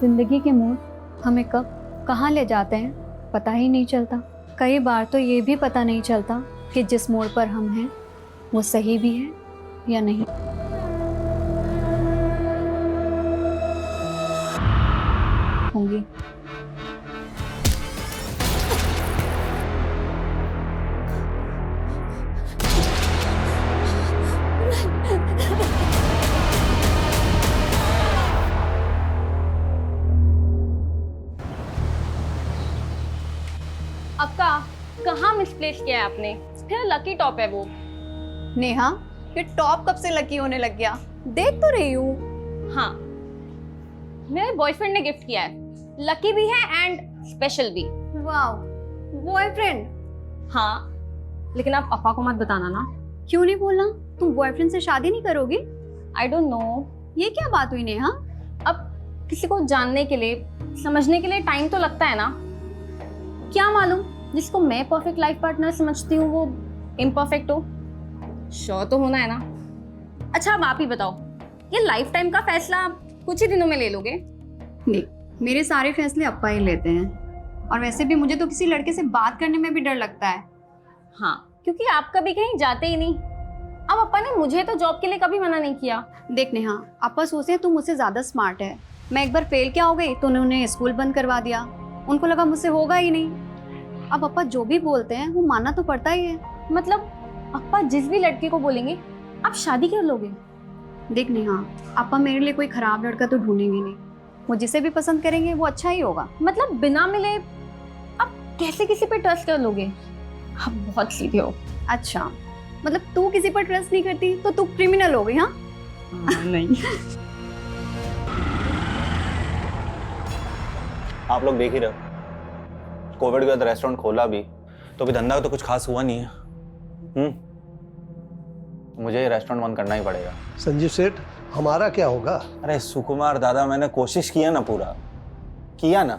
जिंदगी के मोड़ हमें कब कहाँ ले जाते हैं पता ही नहीं चलता। कई बार तो ये भी पता नहीं चलता कि जिस मोड़ पर हम हैं वो सही भी है या नहीं। होंगी आपका कहाँ मिसप्लेस किया है आपने? फिर लकी टॉप है वो। नेहा, ये टॉप कब से लकी होने लग गया? देख तो रही हूँ। हाँ, मेरे बॉयफ्रेंड ने गिफ्ट किया है। लकी भी है एंड स्पेशल भी। वाह, बॉयफ्रेंड? हाँ, लेकिन आप पापा को मत बताना ना। क्यों नहीं बोलना? तुम बॉयफ्रेंड से शादी नहीं करोगी? I don't know. ये क्या बात हुई नेहा? अब किसी को जानने के लिए, समझने के लिए टाइम तो लगता है ना। क्या मालूम जिसको मैं परफेक्ट लाइफ पार्टनर समझती हूँ वो इम्परफेक्ट हो। श्योर तो होना है ना। अच्छा, अब आप ही बताओ, ये लाइफ टाइम का फैसला आप कुछ ही दिनों में ले लोगे? नहीं, मेरे सारे फैसले अप्पा ही लेते हैं। और वैसे भी मुझे तो किसी लड़के से बात करने में भी डर लगता है। हाँ, क्योंकि आप कभी कहीं जाते ही नहीं। अब अप्पा ने मुझे तो जॉब के लिए कभी मना नहीं किया। देख नेहा, अप्पा सोचते हैं तुम मुझसे ज्यादा स्मार्ट है। मैं एक बार फेल क्या हो गई तो उन्होंने स्कूल बंद करवा दिया। उनको लगा मुझसे होगा ही नहीं। अब अप्पा जो भी बोलते हैं वो मानना तो पड़ता ही है। मतलब अप्पा जिस भी लड़के को बोलेंगे आप शादी कर लोगे? देख नेहा, अप्पा मेरे लिए कोई खराब लड़का तो ढूंढेंगे नहीं। वो जिसे भी पसंद करेंगे वो अच्छा ही होगा। मतलब बिना मिले आप कैसे किसी पे ट्रस्ट कर लोगे? आप बहुत सीधे हो। अच्छा, मतलब तू किसी पर ट्रस्ट नहीं करती तो तू क्रिमिनल हो गई? हाँ नहीं। आप लोग देख ही रहे हो, कोविड के बाद रेस्टोरेंट खोला भी तो भी धंधा तो कुछ खास हुआ नहीं है। मुझे ये रेस्टोरेंट बंद करना ही पड़ेगा। संजीव सेठ, हमारा क्या होगा? अरे सुकुमार दादा, मैंने कोशिश किया ना, पूरा किया ना।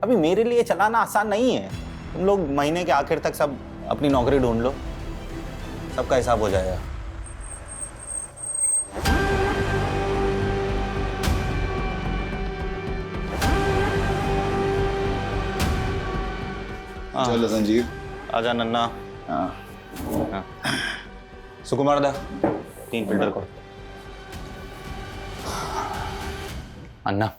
अभी मेरे लिए चलाना आसान नहीं है। तुम लोग महीने के आखिर तक सब अपनी नौकरी ढूंढ लो, सबका हिसाब हो जाएगा। चलो संजीव। आजा नन्ना। हाँ, सुकुमार दा, 3 फिल्टर को। अन्ना,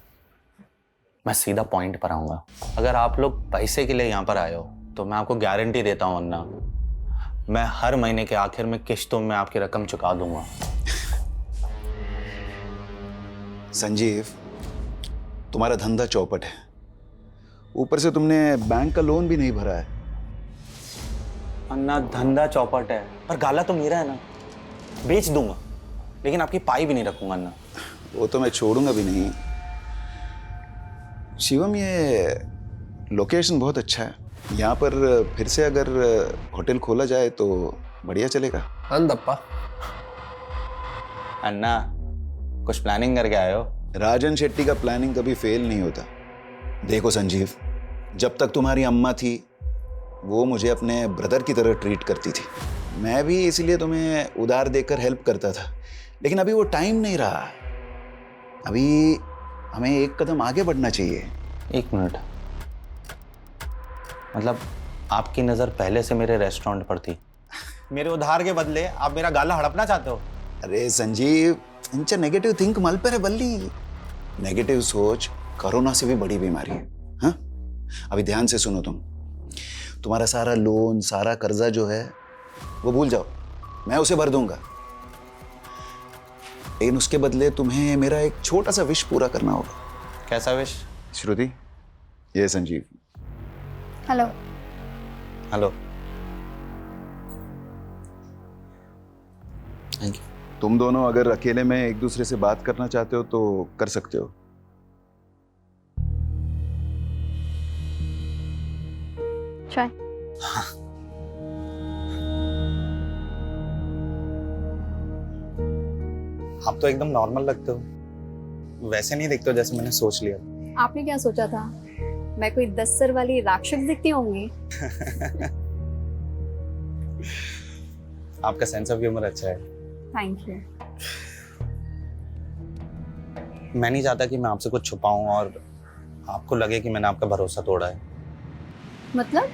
मैं सीधा पॉइंट पर आऊंगा। अगर आप लोग पैसे के लिए यहाँ पर आए हो तो मैं आपको गारंटी देता हूँ अन्ना, मैं हर महीने के आखिर में किश्तों में आपकी रकम चुका दूंगा। संजीव, तुम्हारा धंधा चौपट है, ऊपर से तुमने बैंक का लोन भी नहीं भरा है। अन्ना, धंधा चौपट है पर गाला तो मेरा है ना। बेच दूंगा लेकिन आपकी पाई भी नहीं रखूंगा अन्ना। वो तो मैं छोड़ूंगा भी नहीं। शिवम, ये लोकेशन बहुत अच्छा है, यहाँ पर फिर से अगर होटल खोला जाए तो बढ़िया चलेगा। अंदप्पा, अन्ना, कुछ प्लानिंग करके आए हो? राजन शेट्टी का प्लानिंग कभी फेल नहीं होता। देखो संजीव, जब तक तुम्हारी अम्मा थी वो मुझे अपने ब्रदर की तरह ट्रीट करती थी। मैं भी इसलिए तुम्हें उधार देकर हेल्प करता था, लेकिन अभी वो टाइम नहीं रहा। अभी हमें एक कदम आगे बढ़ना चाहिए। 1 मिनट, मतलब आपकी नज़र पहले से मेरे रेस्टोरेंट पर थी, मेरे उधार के बदले आप मेरा गाला हड़पना चाहते हो? अरे संजीव, इंचा नेगेटिव थिंक मल पर है बल्ली। नेगेटिव सोच कोरोना से भी बड़ी बीमारी है। हाँ, अभी ध्यान से सुनो। तुम्हारा सारा लोन, सारा कर्जा जो है वो भूल जाओ, मैं उसे भर दूंगा। लेकिन उसके बदले तुम्हें मेरा एक छोटा सा विश पूरा करना होगा। कैसा विश? श्रुति, ये Sanjeev. Hello. Hello. Thank you. तुम दोनों अगर अकेले में एक दूसरे से बात करना चाहते हो तो कर सकते हो। चाय? आप तो एकदम नॉर्मल लगते हो, वैसे नहीं दिखते हो जैसे मैंने सोच लिया। आपने क्या सोचा था? मैं कोई 10 सर वाली राक्षस दिखती होंगी? आपका सेंस ऑफ ह्यूमर अच्छा है। Thank you. मैं नहीं चाहता कि मैं आपसे कुछ छुपाऊं और आपको लगे कि मैंने आपका भरोसा तोड़ा है। मतलब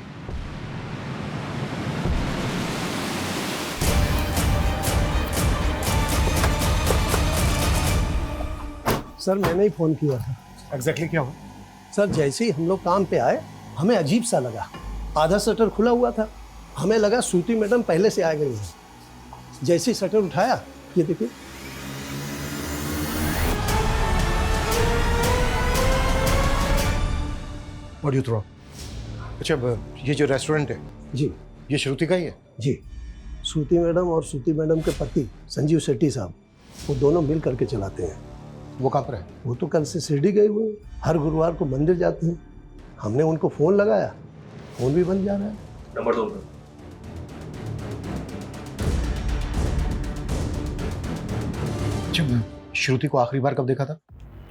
सर मैंने ही फ़ोन किया था। एग्जैक्टली क्या हुआ? सर जैसे ही हम लोग काम पे आए हमें अजीब सा लगा। आधा शटर खुला हुआ था, हमें लगा श्रुति मैडम पहले से आ गई हैं। जैसे ही शटर उठाया, ये देखिए व्हाट यू थ्रो? अच्छा ये जो रेस्टोरेंट है जी ये श्रुति का ही है? जी, श्रुति मैडम और श्रुति मैडम के पति संजीव शेट्टी साहब, वो दोनों मिल करके चलाते हैं। वो कहाँ पर है? वो तो कल से शिरडी गए हुए हैं, हर गुरुवार को मंदिर जाते हैं। हमने उनको फ़ोन लगाया, फ़ोन भी बंद जा रहा है। नंबर दो। अच्छा श्रुति को आखिरी बार कब देखा था?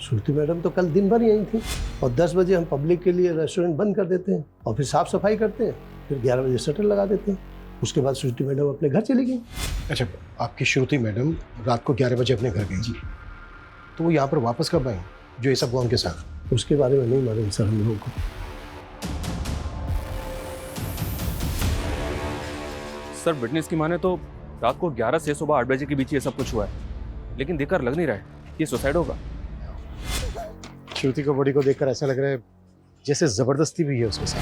श्रुति मैडम तो कल दिन भर यहीं थी और 10 बजे हम पब्लिक के लिए रेस्टोरेंट बंद कर देते हैं और फिर साफ सफाई करते हैं, फिर 11 बजे शटर लगा देते हैं। उसके बाद श्रुति मैडम अपने घर चली गई। अच्छा आपकी श्रुति मैडम रात को 11 बजे अपने घर गई जी, तो वो यहाँ पर वापस कब आई जो ये सब हुआ उनके साथ? उसके बारे में नहीं मालूम सर हम लोगों को। सर विटनेस की माने तो रात को 11 से सुबह 8 बजे के बीच ये सब कुछ हुआ है, लेकिन देखकर लग नहीं रहा है ये सुसाइड होगा। श्रुति को बॉडी को देखकर ऐसा लग रहा है जैसे जबरदस्ती भी है उसके साथ।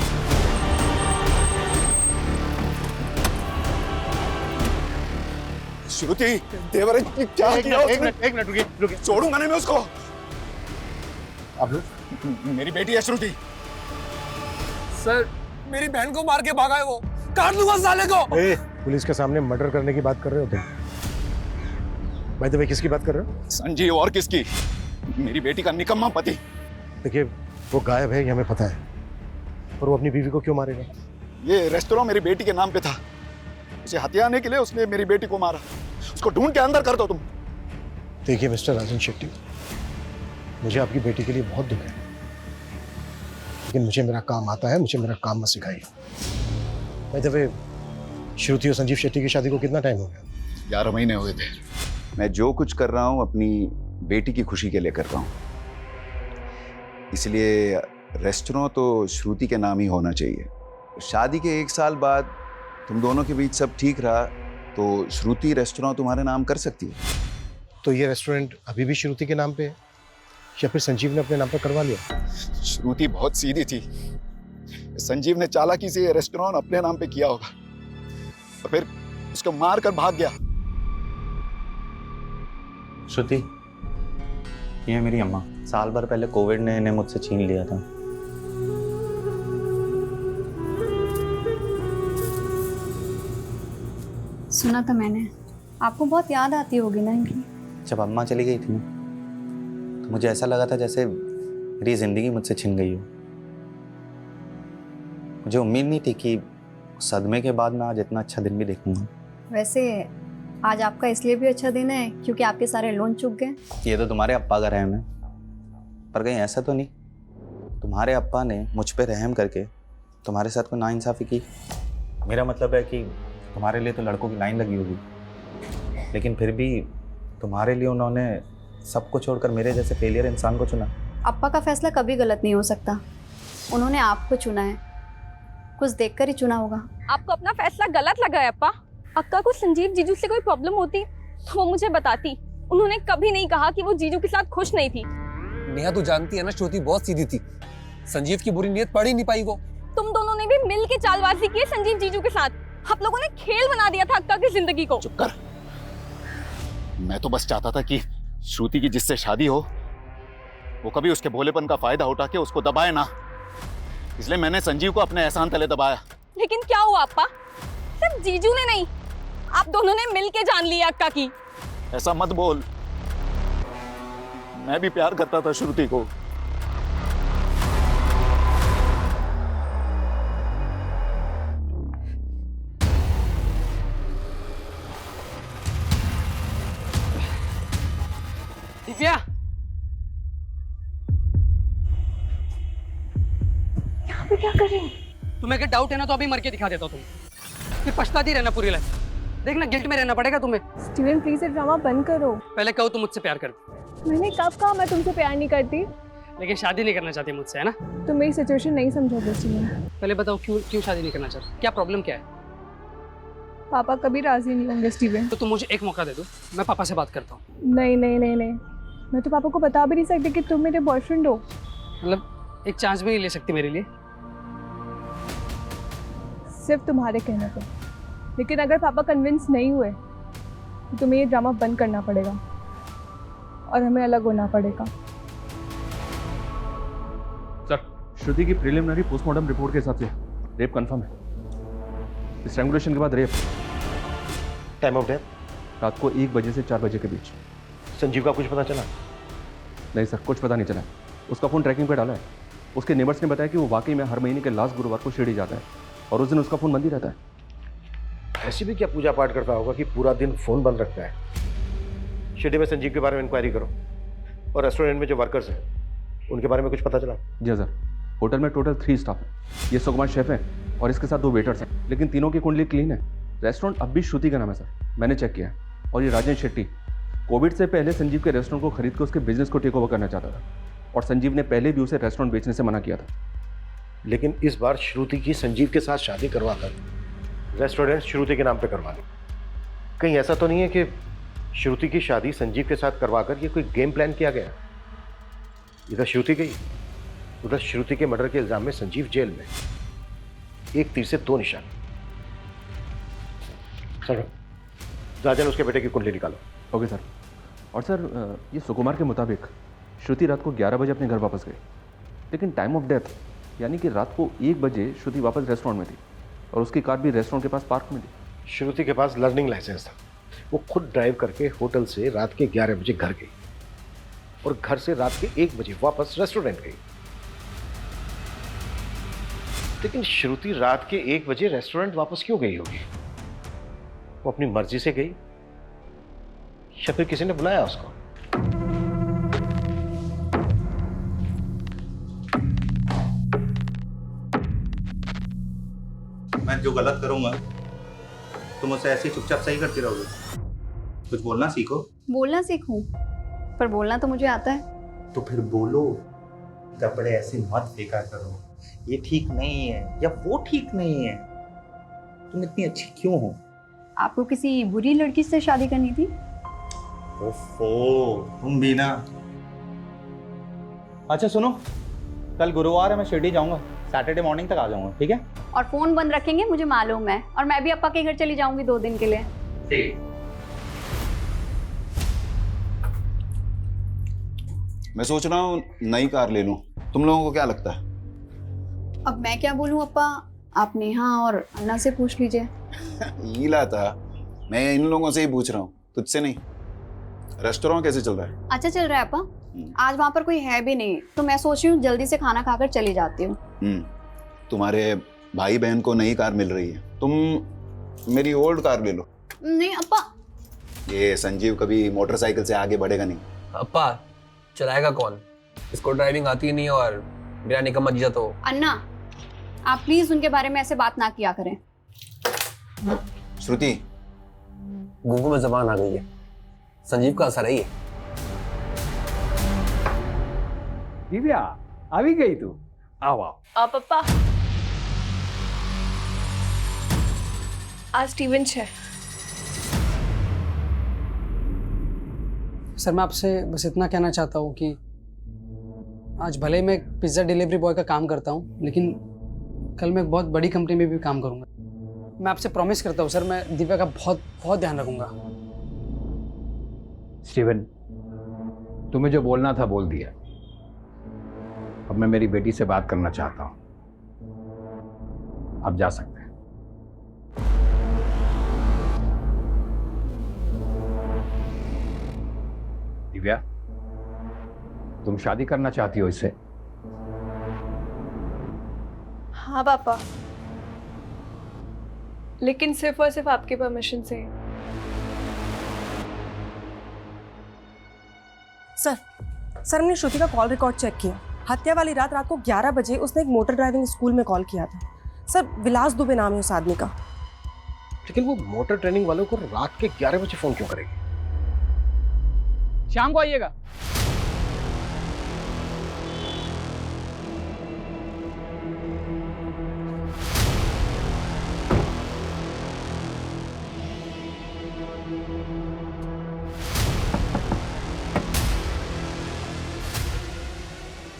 श्रुति देवर क्या किया उसने? एक मिनट रुकिए। छोड़ूंगा नहीं मैं उसको। आप लोग? मेरी बेटी है श्रुति। सर मेरी बहन को मार के भागा है वो, काट लूंगा साले को। पुलिस के सामने मर्डर करने की बात कर रहे हो तुम? बाय द वे किसकी बात कर रहे हो? संजीव और किसकी? मेरी बेटी का निकम्मा पति। देखिए वो गायब है ये हमें पता है, पर वो अपनी बीवी को क्यों मारेगा? ये रेस्टोरेंट मेरी बेटी के नाम पे था, उसे हथियाने के लिए उसने मेरी बेटी को मारा। उसको ढूंढ के अंदर कर दो तुम। देखिए मिस्टर राजन शेट्टी, मुझे आपकी बेटी के लिए बहुत दुख है, लेकिन मुझे मेरा काम आता है, मुझे मेरा काम मत सिखाइए। बाय द वे श्रुति और संजीव शेट्टी की शादी को कितना टाइम हो गया? 11 महीने हुए थे। मैं जो कुछ कर रहा हूँ अपनी बेटी की खुशी के लिए कर रहा हूँ, इसलिए रेस्टोरेंट तो श्रुति के नाम ही होना चाहिए। शादी के 1 साल बाद तुम दोनों के बीच सब ठीक रहा तो श्रुति रेस्टोरेंट तुम्हारे नाम कर सकती है। तो ये रेस्टोरेंट अभी भी श्रुति के नाम पे है या फिर संजीव ने अपने नाम पर करवा लिया? श्रुति बहुत सीधी थी, संजीव ने चालाकी से ये रेस्टोरेंट अपने नाम पे किया होगा और फिर उसको मार कर भाग गया। श्रुति, ये है मेरी अम्मा। साल भर पहले कोविड ने इन्हें मुझसे छीन लिया था। सुना था मैंने, आपको बहुत याद आती होगी ना इनकी। जब अम्मा चली गई थी ना तो मुझे ऐसा लगा था जैसे मेरी जिंदगी मुझसे छिन गई हो। मुझे उम्मीद नहीं थी कि सदमे के बाद मैं आज इतना अच्छा दिन भी देखूंगा। वैसे आज आपका इसलिए भी अच्छा दिन है क्योंकि आपके सारे लोन चुक गए। ये तो तुम्हारे अप्पा का रहम है, पर कहीं ऐसा तो नहीं तुम्हारे अप्पा ने मुझ पे रहम करके तुम्हारे साथ कोई नाइंसाफ़ी की? मेरा मतलब है कि तुम्हारे लिए तो लड़कों की लाइन लगी होगी, लेकिन फिर भी तुम्हारे लिए उन्होंने सबको छोड़कर मेरे जैसे फेलियर इंसान को चुना। अप्पा का फैसला कभी गलत नहीं हो सकता, उन्होंने आपको चुना है, कुछ देखकर ही चुना होगा। आपको अपना फैसला गलत लगा है अप्पा? अक्का को संजीव जीजू से कोई प्रॉब्लम होती तो वो मुझे बताती। उन्होंने कभी नहीं कहा कि वो जीजू के साथ खुश नहीं थी। नेहा तू जानती है ना श्रुति बहुत सीधी थी, संजीव की बुरी नीयत पढ़ ही नहीं पाई वो। तुम दोनों ने भी मिल के चालबाजी की है संजीव जीजू के साथ। आप लोगों ने खेल बना दिया था अक्का की जिंदगी को। चुप कर। मैं तो बस चाहता था कि श्रुति की जिससे शादी हो वो कभी उसके भोलेपन का फायदा उठा के उसको दबाए ना, इसलिए मैंने संजीव को अपने एहसान तले दबाया। लेकिन क्या हुआ अप्पा? सिर्फ जीजू ने नहीं, आप दोनों ने मिल के जान लिया अक्का की। ऐसा मत बोल, मैं भी प्यार करता था श्रुति को। दिव्या यहाँ पे क्या कर रही हो? तुम्हें अगर डाउट है ना तो अभी मर के दिखा देता हूँ, तुम फिर पछताती रहना पूरी लाइफ। देखना गिल्ट में रहना पड़ेगा तुम्हें। स्टीवन प्लीज ये ड्रामा बंद करो। पहले कहो तुम मुझसे प्यार करती, मैंने कब कहा मैं तुमसे प्यार नहीं करती? लेकिन शादी नहीं करना चाहती मुझसे, है ना? तुम मेरी सिचुएशन नहीं समझोगे इसलिए। पहले बताओ क्यों शादी नहीं करना चाहती? क्या प्रॉब्लम क्या है? पापा कभी राजी नहीं होंगे स्टीवन। तो तुम मुझे एक मौका दे दो, मैं पापा से बात करता हूँ। नहीं नहीं नहीं नहीं, मैं तो पापा को बता भी नहीं सकती कि तुम मेरे बॉयफ्रेंड हो। मतलब एक चांस भी नहीं ले सकती मेरे लिए? सिर्फ तुम्हारे कहने पे। लेकिन अगर पापा कन्विंस नहीं हुए तो तुम्हें ये ड्रामा बंद करना पड़ेगा और हमें अलग होना पड़ेगा। सर, श्रुति की प्रिलिमिनरी पोस्टमार्टम रिपोर्ट के हिसाब से रेप कंफर्म है। स्ट्रैंगुलेशन के बाद रेप। Time of death? रात को 1 बजे से 4 बजे के बीच। संजीव का कुछ पता चला? नहीं सर, कुछ पता नहीं चला। उसका फ़ोन ट्रैकिंग पे डाला है। उसके नेबर्स ने बताया कि वो वाकई में हर महीने के लास्ट गुरुवार को शिरडी जाता है और उस दिन उसका फ़ोन बंद ही रहता है। ऐसी भी क्या पूजा पाठ करता होगा कि पूरा दिन फ़ोन बंद रखता है? शिरडी में संजीव के बारे में इंक्वायरी करो और रेस्टोरेंट में जो वर्कर्स हैं उनके बारे में कुछ पता चला? जी सर, होटल में टोटल 3 स्टाफ है। ये सुकुमार शेफ है और इसके साथ 2 वेटर्स हैं, लेकिन तीनों की कुंडली क्लीन है। रेस्टोरेंट अब भी श्रुति का नाम है सर, मैंने चेक किया है। और ये राजन शेट्टी कोविड से पहले संजीव के रेस्टोरेंट को खरीद कर उसके बिजनेस को टेक ओवर करना चाहता था और संजीव ने पहले भी उसे रेस्टोरेंट बेचने से मना किया था। लेकिन इस बार श्रुति की संजीव के साथ शादी करवाकर रेस्टोरेंट श्रुति के नाम पे करवा दी। कहीं ऐसा तो नहीं है कि श्रुति की शादी संजीव के साथ करवाकर ये कोई गेम प्लान किया गया? इधर श्रुति गई, उधर श्रुति के मर्डर के इल्जाम में संजीव जेल में। एक तीर से 2 निशान। चलो राजन, उसके बेटे की कुंडली निकालो। Okay sir. और सर, ये सुकुमार के मुताबिक श्रुति रात को 11 बजे अपने घर वापस गई, लेकिन टाइम ऑफ डेथ यानी कि रात को 1 बजे श्रुति वापस रेस्टोरेंट में थी और उसकी कार भी रेस्टोरेंट के पास पार्क में थी। श्रुति के पास लर्निंग लाइसेंस था। वो खुद ड्राइव करके होटल से रात के 11 बजे घर गई और घर से रात के 1 बजे वापस रेस्टोरेंट गई। लेकिन श्रुति रात के 1 बजे रेस्टोरेंट वापस क्यों गई होगी? वो अपनी मर्जी से गई या फिर किसी ने बुलाया उसको? मैं जो गलत करूंगा तुम उसे ऐसे ही चुपचाप सही करती रहोगे? कुछ बोलना सीखो। बोलना सीखूं, पर बोलना तो मुझे आता है। तो फिर बोलो। कपड़े ऐसे मत फेंका करो, ये ठीक नहीं है या वो ठीक नहीं है। तुम इतनी अच्छी क्यों हो? आपको किसी बुरी लड़की से शादी करनी थी? ओफो, तुम भी ना। अच्छा सुनो, कल गुरुवार है, मैं शिरडी जाऊंगा। सैटरडे मॉर्निंग तक आ जाऊंगा, ठीक है? और फोन बंद रखेंगे, मुझे मालूम है। और मैं भी अप्पा के घर चली जाऊंगी 2 दिन के लिए। ठीक। मैं सोच रहा हूँ नई कार ले लूं। तुम लोगों को क्या लगता है? अब मैं क्या बोलूं अप्पा, आप नेहा और अन्ना से पूछ लीजिए। हीला था, मैं इन लोगों से ही पूछ रहा हूँ, तुझसे नहीं। रेस्टोरेंट कैसे चल रहा है? अच्छा चल रहा है अप्पा। आज वहाँ पर कोई है भी नहीं, तो मैं सोच रही हूँ जल्दी से खाना खाकर चली जाती हूँ। तुम्हारे भाई बहन को नई कार मिल रही है, तुम मेरी ओल्ड कार ले लो। नहीं अप्पा। ये संजीव कभी मोटरसाइकिल से आगे बढ़ेगा नहीं। अप्पा, चलाएगा कौन? इसको ड्राइविंग आती नहीं और मेरा निकम्मा जीजा तो। अन्ना, आप प्लीज उनके बारे में ऐसे बात ना किया करें। श्रुति, गुंगू में जबान आ गई है। संजीव का असर है ये। दिव्या, आ भी गई तू? आओ आओ। पप्पा, आज स्टीवन है। सर, मैं आपसे बस इतना कहना चाहता हूँ कि आज भले मैं एक पिज़्ज़ा डिलीवरी बॉय का काम करता हूँ, लेकिन कल मैं एक बहुत बड़ी कंपनी में भी काम करूँगा। मैं आपसे प्रॉमिस करता हूँ सर, मैं दिव्या का बहुत बहुत ध्यान रखूँगा। स्टीवन, तुम्हें जो बोलना था बोल दिया। अब मैं मेरी बेटी से बात करना चाहता हूँ। आप जा सकते हैं। दिव्या, तुम शादी करना चाहती हो इससे? हाँ पापा, लेकिन सिर्फ और सिर्फ आपके परमिशन से। सर हमने श्रुति का कॉल रिकॉर्ड चेक किया। हत्या वाली रात को 11 बजे उसने एक मोटर ड्राइविंग स्कूल में कॉल किया था। सर, विलास दुबे नाम है उस आदमी का। लेकिन वो मोटर ट्रेनिंग वालों को रात के 11 बजे फोन क्यों करेगी? शाम को आइएगा।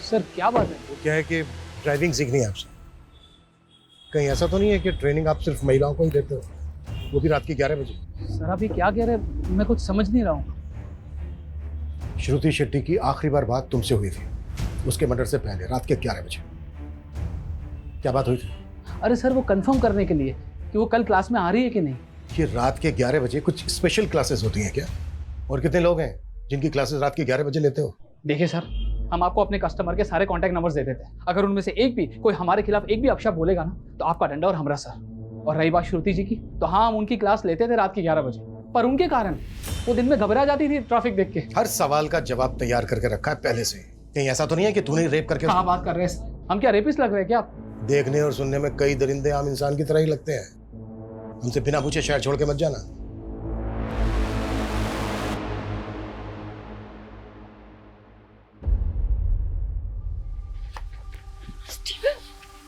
सर क्या बात है? वो क्या है कि ड्राइविंग सीखनी है आपसे। कहीं ऐसा तो नहीं है कि ट्रेनिंग आप सिर्फ महिलाओं को ही देते हो, वो भी रात के 11 बजे? सर आप ये क्या कह रहे हैं? मैं कुछ समझ नहीं रहा हूँ। श्रुति शेट्टी की आखिरी बार बात तुमसे हुई थी उसके मर्डर से पहले, रात के 11 बजे। क्या बात हुई थी? अरे सर वो कंफर्म करने के लिए कि वो कल क्लास में आ रही है कि नहीं। ये रात के 11 बजे कुछ स्पेशल क्लासेस होती हैं क्या? और कितने लोग हैं जिनकी क्लासेस रात के 11 बजे लेते हो? देखिए सर, हम आपको अपने कस्टमर के सारे कॉन्टैक्ट नंबर्स दे देते हैं। अगर उनमें से एक भी कोई हमारे खिलाफ एक भी अपशब्द बोलेगा ना तो आपका डंडा और हमरा सर। और रही बात श्रुति जी की, तो हाँ हम उनकी क्लास लेते थे रात के 11 बजे, पर उनके कारण वो दिन में घबरा जाती थी ट्रैफिक देख के। हर सवाल का जवाब तैयार करके रखा है पहले से। कहीं ऐसा तो नहीं है कि तूने रेप करके? कहाँ बात कर रहे हैं? हम क्या रेपिस्ट लग रहे हैं क्या आप? देखने और सुनने में कई दरिंदे आम इंसान की तरह ही लगते हैं। हमसे बिना पूछे शहर छोड़ के मत जाना।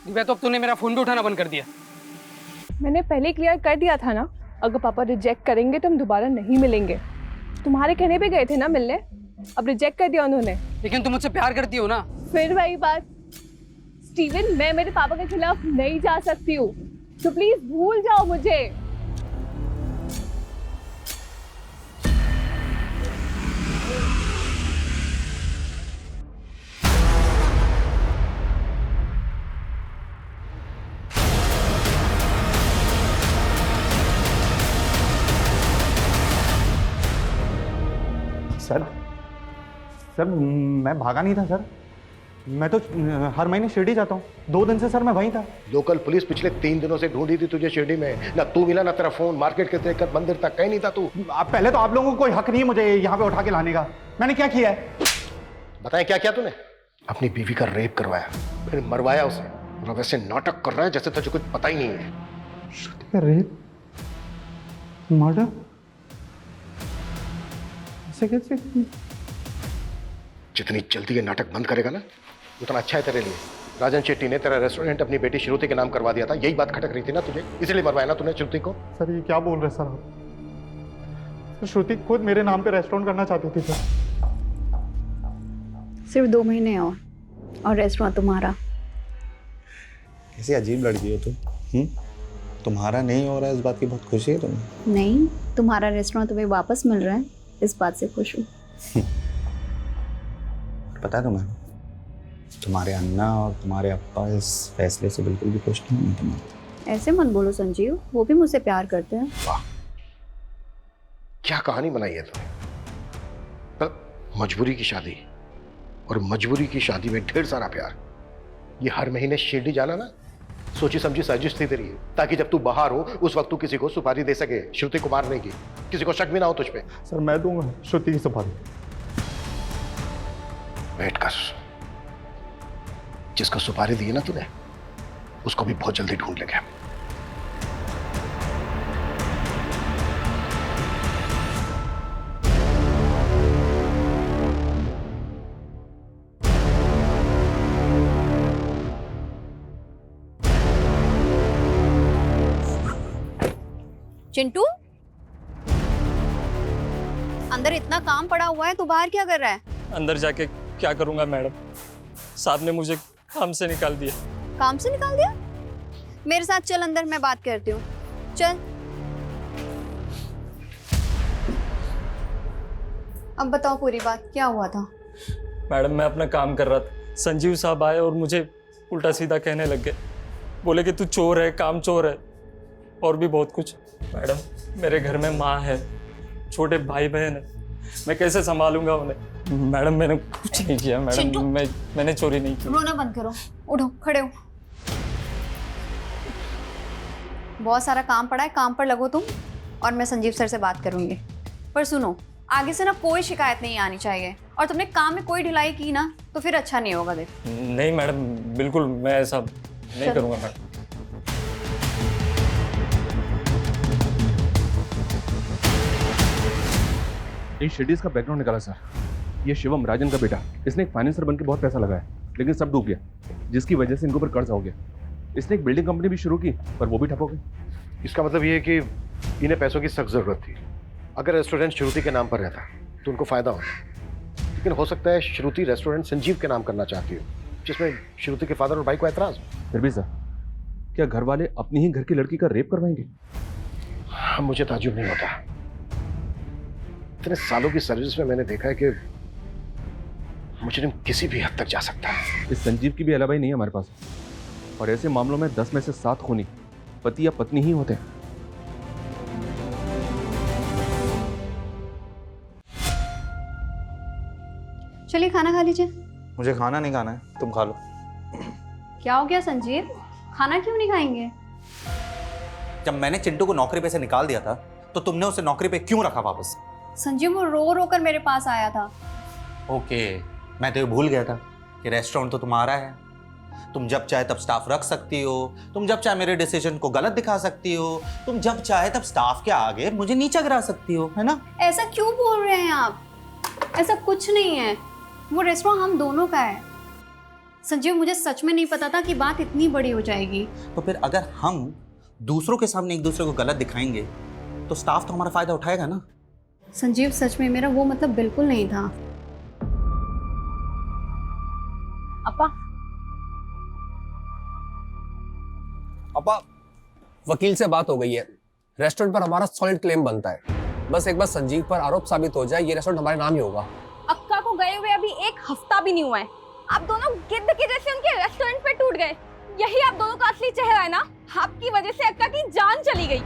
मैं तो अब तूने मेरा फोन भी उठाना बंद कर दिया। मैंने पहले क्लियर कर दिया था ना, अगर पापा रिजेक्ट करेंगे तो हम दोबारा नहीं मिलेंगे। तुम्हारे कहने पे गए थे ना मिलने, अब रिजेक्ट कर दिया उन्होंने। लेकिन तुम मुझसे प्यार करती हो ना? फिर वही बात स्टीवन, मैं मेरे पापा के खिलाफ नहीं जा सकती हूँ, तो प्लीज भूल जाओ मुझे। सर मैं भागा नहीं था सर, मैं तो हर महीने शिरडी जाता हूँ। 2 दिन से सर मैं वहीं था। लोकल पुलिस पिछले 3 दिनों से ढूंढी थी तुझे शिरडी में। ना तू मिला ना तेरा फोन, मार्केट के लेकर मंदिर तक कहीं नहीं था तू। पहले तो आप लोगों को कोई हक नहीं है मुझे यहाँ पे उठा के लाने का। मैंने क्या किया है? बताएं क्या किया तूने? अपनी बीवी का रेप करवाया, फिर मरवाया उसे, और वैसे नाटक कर रहा है जैसे तुझे कुछ पता ही नहीं है। श्रुति का रेप, मर्डर, ऐसे कैसे? जितनी जल्दी ये नाटक बंद करेगा ना उतना अच्छा है तेरे लिए। राजन शेट्टी ने तेरा रेस्टोरेंट अपनी बेटी श्रुति के नाम करवा दिया था, यही बात खटक रही थी ना तुझे, इसलिए मरवाया ना तूने श्रुति को। सर ये क्या बोल रहे सर आप? श्रुति खुद मेरे नाम पे रेस्टोरेंट करना चाहती थी सर। सिर्फ 2 महीने और रेस्टोरेंट तुम्हारा। कैसी अजीब लड़की हो तुम। तुम्हारा नहीं हो रहा है, इस बात की बहुत खुशी है तुम्हें? नहीं, तुम्हारा रेस्टोरेंट तुम्हें वापस मिल रहा है, इस बात से खुश हूँ। पता है तुम्हें, तुम्हारे अन्ना और तुम्हारे अप्पा इस फैसले से बिल्कुल भी खुश नहीं है तुम्हें। ऐसे मत बोलो संजीव, वो भी मुझसे प्यार करते हैं। वाह, क्या कहानी बनाई है तुमने। पर मजबूरी की शादी, और मजबूरी की शादी में ढेर सारा प्यार। ये हर महीने शिरडी जाना ना सोची समझी साजिश थी तेरी, ताकि जब तू बाहर हो उस वक्त तू किसी को सुपारी दे सके श्रुति को मारने की, किसी को शक भी ना हो तुझ पे। सर मैं दूंगा श्रुति की सुपारी। वेट कर, जिसको सुपारी दी ना तूने उसको भी बहुत जल्दी ढूंढ लेंगे। चिंटू, अंदर इतना काम पड़ा हुआ है, तू बाहर क्या कर रहा है? अंदर जाके क्या करूंगा मैडम, साहब ने मुझे काम से निकाल दिया। काम से निकाल दिया? मेरे साथ चल अंदर, मैं बात करती हूँ, चल। अब बताओ पूरी बात, क्या हुआ था? मैडम मैं अपना काम कर रहा था, संजीव साहब आए और मुझे उल्टा सीधा कहने लग गए। बोले कि तू चोर है, काम चोर है, और भी बहुत कुछ। मैडम मेरे घर में माँ है, छोटे भाई बहन है, मैं कैसे संभालूंगा उन्हें? मैडम मैंने कुछ नहीं किया मैडम, मैंने चोरी नहीं की। रोना बंद करो, उठो, खड़े हो। बहुत सारा काम पड़ा है, काम पर लगो तुम, और मैं संजीव सर से बात करूंगी। पर सुनो, आगे से ना कोई शिकायत नहीं आनी चाहिए, और तुमने काम में कोई ढिलाई की ना तो फिर अच्छा नहीं होगा। देख नहीं मैडम, बिल्कुल मैं ऐसा नहीं करूंगा मैडम। इन शेडीज का बैकग्राउंड निकाला सर। ये शिवम राजन का बेटा, इसने एक फाइनेंसर बनकर बहुत पैसा लगाया, लेकिन सब डूब गया, जिसकी वजह से इनके ऊपर कर्ज हो गया। इसने एक बिल्डिंग कंपनी भी शुरू की, पर वो भी ठप हो गई। इसका मतलब ये है कि इन्हें पैसों की सख्त जरूरत थी। अगर रेस्टोरेंट श्रुति के नाम पर रहता तो उनको फायदा होता, लेकिन हो सकता है श्रुति रेस्टोरेंट संजीव के नाम करना चाहती हो, जिसमें श्रुति के फादर और भाई को एतराज हो। फिर भी सर, क्या घर वाले अपनी ही घर की लड़की का रेप करवाएंगे? मुझे ताज्जुब नहीं होता। इतने सालों की सर्विस में मैंने देखा है कि मुजरिम किसी भी हद तक जा सकता है। इस संजीव की भी अलावा नहीं है हमारे पास, और ऐसे मामलों में 10 में से 7 खूनी पति या पत्नी ही होते हैं। चलिए खाना खा लीजिए। मुझे खाना नहीं खाना है, तुम खा लो। क्या हो गया संजीव, खाना क्यों नहीं खाएंगे? जब मैंने चिंटू को नौकरी पे से निकाल दिया था तो तुमने उसे नौकरी पे क्यों रखा वापस? संजीव वो रो रो कर मेरे पास आया था। ओके, मैं तो ये भूल गया था कि रेस्टोरेंट तो तुम्हारा है। तुम जब चाहे तब स्टाफ रख सकती हो, तुम जब चाहे मेरे डिसीजन को गलत दिखा सकती हो, तुम जब चाहे तब स्टाफ के आगे मुझे नीचा गिरा सकती हो, है ना? ऐसा क्यों बोल रहे हैं आप? ऐसा कुछ नहीं है, वो रेस्टोरेंट हम दोनों का है। संजीव मुझे सच में नहीं पता था कि बात इतनी बड़ी हो जाएगी। तो फिर अगर हम दूसरों के सामने एक दूसरे को गलत दिखाएंगे तो स्टाफ तो हमारा फायदा उठाएगा ना? संजीव सच में मेरा वो मतलब बिल्कुल नहीं था। अपा, वकील से बात हो गई है, रेस्टोरेंट पर हमारा सॉलिड क्लेम बनता है। बस एक बार संजीव पर आरोप साबित हो जाए, ये रेस्टोरेंट हमारे नाम ही होगा। अक्का को गए हुए अभी 1 हफ्ता भी नहीं हुआ है, आप दोनों गिद्ध के जैसे उनके रेस्टोरेंट पे टूट गए। यही आप दोनों का असली चेहरा है ना? आपकी वजह से अक्का की जान चली गई।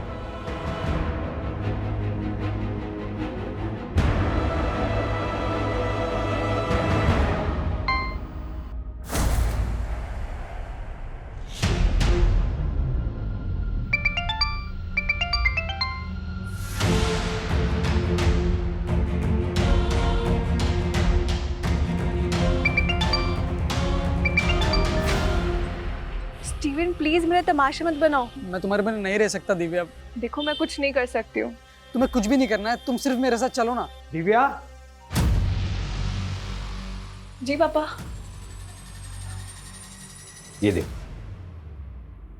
स्टीवन प्लीज मेरा तमाशा मत बनाओ। मैं तुम्हारे बिना नहीं रह सकता दिव्या। देखो मैं कुछ नहीं कर सकती हूँ। तुम्हें कुछ भी नहीं करना है, तुम सिर्फ मेरे साथ चलो ना। दिव्या, जी पापा। ये देख,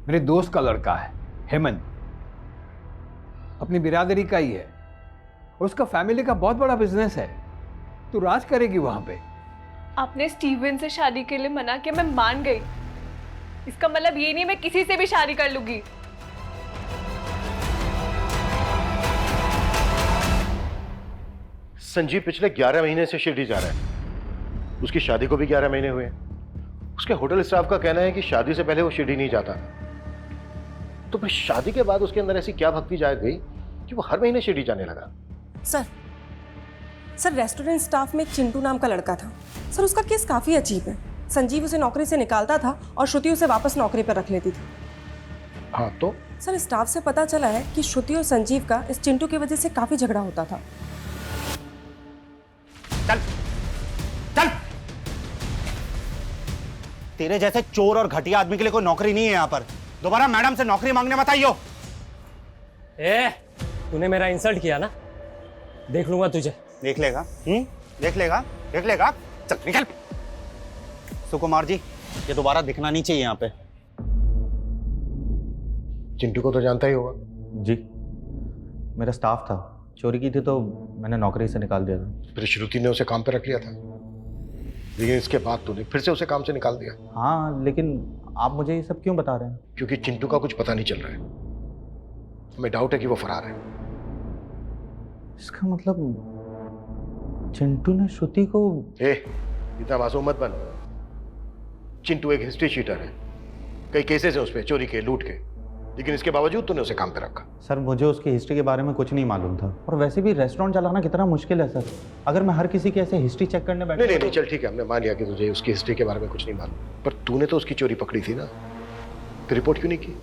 मेरे दोस्त का लड़का है हेमंत, अपनी बिरादरी का ही है, और उसका फैमिली का बहुत बड़ा बिजनेस है। तू राज करेगी वहां पे। आपने स्टीवन से शादी के लिए मना किया, मैं मान गई। इसका मतलब ये नहीं मैं किसी से भी शादी कर लूंगी। संजीव पिछले 11 महीने से शिरडी जा रहा है। उसकी शादी को भी 11 महीने हुए। उसके होटल स्टाफ का कहना है कि शादी से पहले वो शिरडी नहीं जाता। तो फिर शादी के बाद उसके अंदर ऐसी क्या भक्ति जाग गई कि वो हर महीने शिरडी जाने लगा? सर रेस्टोरेंट स्टाफ में एक चिंटू नाम का लड़का था। सर उसका केस काफ़ी अजीब है। संजीव उसे नौकरी से निकालता था और श्रुति उसे वापस नौकरी पर रख लेती थी। हाँ तो? सर स्टाफ से पता चला है कि श्रुति और संजीव का इस चिंटू की वजह से काफ़ी झगड़ा होता था। चल चल, तेरे जैसे चोर और घटिया आदमी के लिए कोई नौकरी नहीं है यहाँ पर। दोबारा मैडम से नौकरी मांगने मत आइयो। तूने मेरा इंसल्ट किया ना, देख लूंगा तुझे। देख लेगा? देख लेगा? देख लेगा? चल निकल। सुकुमार जी, ये दोबारा दिखना नहीं चाहिए यहाँ पे। चिंटू को तो जानता ही होगा। जी, मेरा स्टाफ था, चोरी की थी तो मैंने नौकरी से निकाल दिया था। फिर श्रुति ने उसे काम पे रख लिया था, लेकिन इसके बाद तूने फिर से उसे काम से निकाल दिया। हाँ, लेकिन आप मुझे ये सब क्यों बता रहे हैं? क्योंकि चिंटू का कुछ पता नहीं चल रहा है। हमें डाउट है कि वो फरार है। इसका मतलब चिंटू ने श्रुति को... इतना मासूम मत बन। चिंटू एक हिस्ट्री शीटर है, कई केसेस है उस पे, चोरी के, लूट के, लेकिन इसके बावजूद तूने उसे काम पे रखा। सर मुझे उसकी हिस्ट्री के बारे में कुछ नहीं मालूम था, और वैसे भी रेस्टोरेंट चलाना कितना मुश्किल है सर। अगर मैं हर किसी की ऐसे हिस्ट्री चेक करने बैठा... नहीं, चल ठीक है, हमने मान लिया कि तुझे उसकी हिस्ट्री के बारे में कुछ नहीं मालूम, पर तूने तो उसकी चोरी पकड़ी थी ना, तो रिपोर्ट क्यों नहीं की?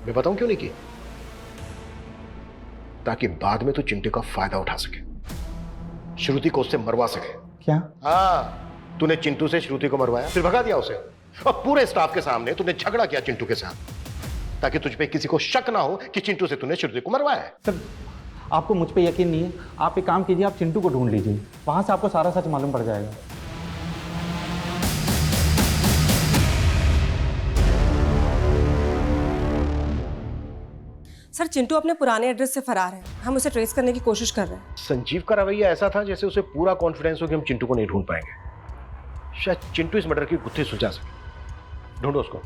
मैं बताऊं क्यों नहीं की? ताकि बाद में तू चिंटू का फायदा उठा सके, श्रुति को उससे मरवा सके। क्या? हाँ, तूने चिंटू से श्रुति को मरवाया, फिर भगा दिया उसे, और पूरे स्टाफ के सामने तूने झगड़ा किया चिंटू के साथ, ताकि तुझ पे किसी को शक ना हो कि चिंटू से तूने श्रुति को मरवाया है। सर आपको मुझ पे यकीन नहीं है, आप एक काम कीजिए, आप चिंटू को ढूंढ लीजिए, वहां से आपको सारा सच मालूम पड़ जाएगा। सर चिंटू अपने पुराने एड्रेस से फरार है, हम उसे ट्रेस करने की कोशिश कर रहे हैं। संजीव का रवैया ऐसा था जैसे उसे पूरा कॉन्फिडेंस हो कि हम चिंटू को नहीं ढूंढ पाएंगे। शायद चिंटू इस मर्डर की गुत्थी सुलझा सके। ढूंढो उसको।